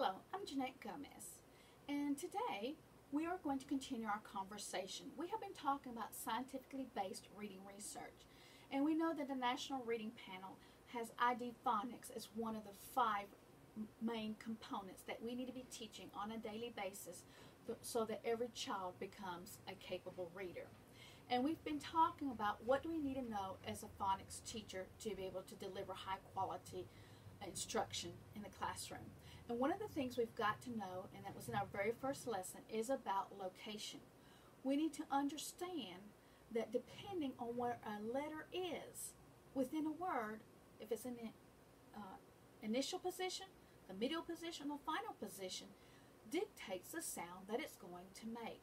Hello, I'm Jeanette Gomez, and today we are going to continue our conversation. We have been talking about scientifically based reading research, and we know that the National Reading Panel has ID phonics as one of the 5 main components that we need to be teaching on a daily basis so that every child becomes a capable reader. And we've been talking about what do we need to know as a phonics teacher to be able to deliver high quality instruction in the classroom. And one of the things we've got to know, and that was in our very first lesson, is about location. We need to understand that depending on where a letter is within a word, if it's in the initial position, the middle position, or final position, dictates the sound that it's going to make.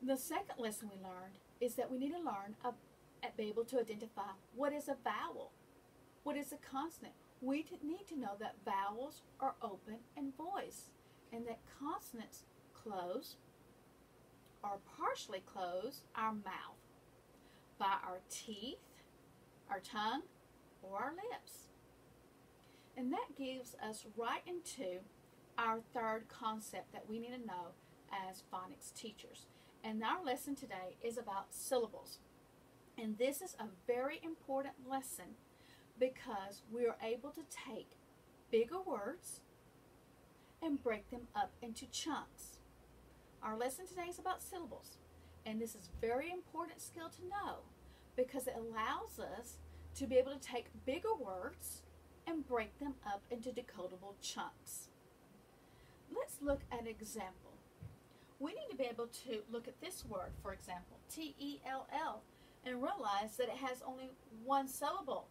The second lesson we learned is that we need to learn be able to identify what is a vowel, what is a consonant. We need to know that vowels are open and voiced, and that consonants close or partially close our mouth by our teeth, our tongue, or our lips. And that gives us right into our third concept that we need to know as phonics teachers. And our lesson today is about syllables. And this is a very important lesson because we are able to take bigger words and break them up into chunks. Our lesson today is about syllables, and this is a very important skill to know because it allows us to be able to take bigger words and break them up into decodable chunks. Let's look at an example. We need to be able to look at this word, for example, T-E-L-L, and realize that it has only one syllable.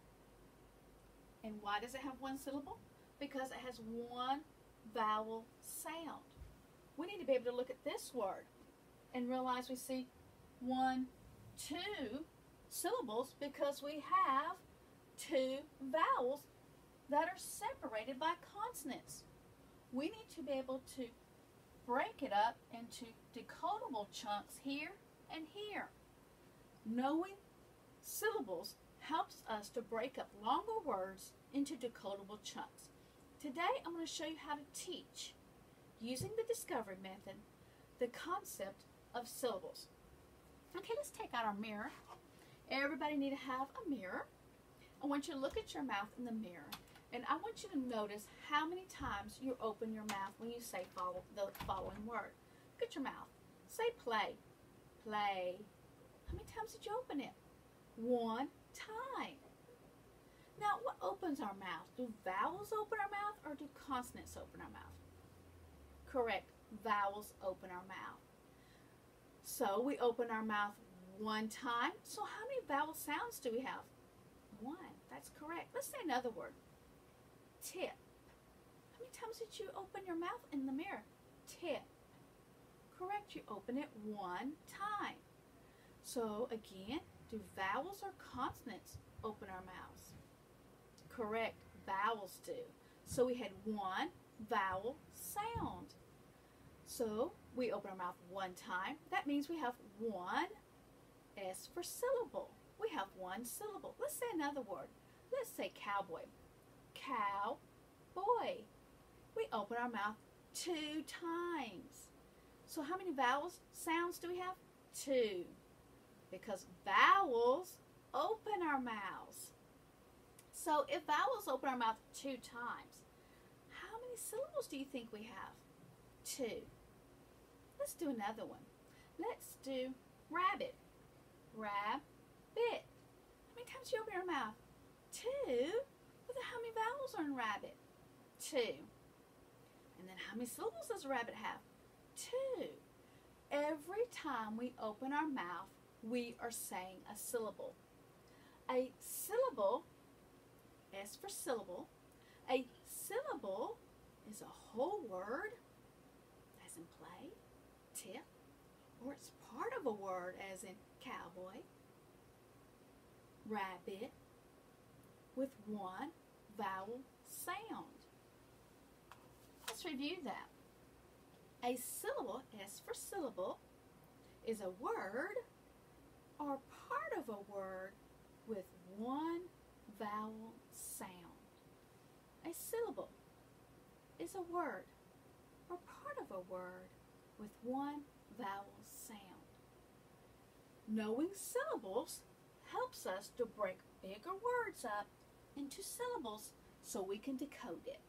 And why does it have one syllable? Because it has one vowel sound. We need to be able to look at this word and realize we see 1, 2 syllables because we have 2 vowels that are separated by consonants. We need to be able to break it up into decodable chunks here and here. Knowing syllables helps us to break up longer words into decodable chunks. Today I'm going to show you how to teach, using the discovery method, the concept of syllables. Okay, let's take out our mirror. Everybody need to have a mirror. I want you to look at your mouth in the mirror, and I want you to notice how many times you open your mouth when you say the following word. Look at your mouth. Say play. Play. How many times did you open it? 1 time. Now, what opens our mouth? Do vowels open our mouth or do consonants open our mouth? Correct. Vowels open our mouth. So we open our mouth 1 time. So how many vowel sounds do we have? 1. That's correct. Let's say another word. Tip. How many times did you open your mouth in the mirror? Tip. Correct. You open it 1 time. So again, do vowels or consonants open our mouths? Correct. Vowels do. So we had 1 vowel sound. So we open our mouth 1 time. That means we have 1 S for syllable. We have 1 syllable. Let's say another word. Let's say cowboy. Cow, boy. We open our mouth 2 times. So how many vowels sounds do we have? 2. Because vowels open our mouths. So if vowels open our mouth 2 times, how many syllables do you think we have? 2. Let's do another one. Let's do rabbit. Rabbit. How many times do you open your mouth? 2. But then how many vowels are in rabbit? 2. And then how many syllables does a rabbit have? 2. Every time we open our mouth, we are saying a syllable. A syllable, S for syllable, a syllable is a whole word, as in play, tip, or it's part of a word, as in cowboy, rabbit, with 1 vowel sound. Let's review that. A syllable, S for syllable, is a word or part of a word with 1 vowel sound. A syllable is is a word or part of a word with one vowel sound. Knowing syllables helps us to break bigger words up into syllables so we can decode it.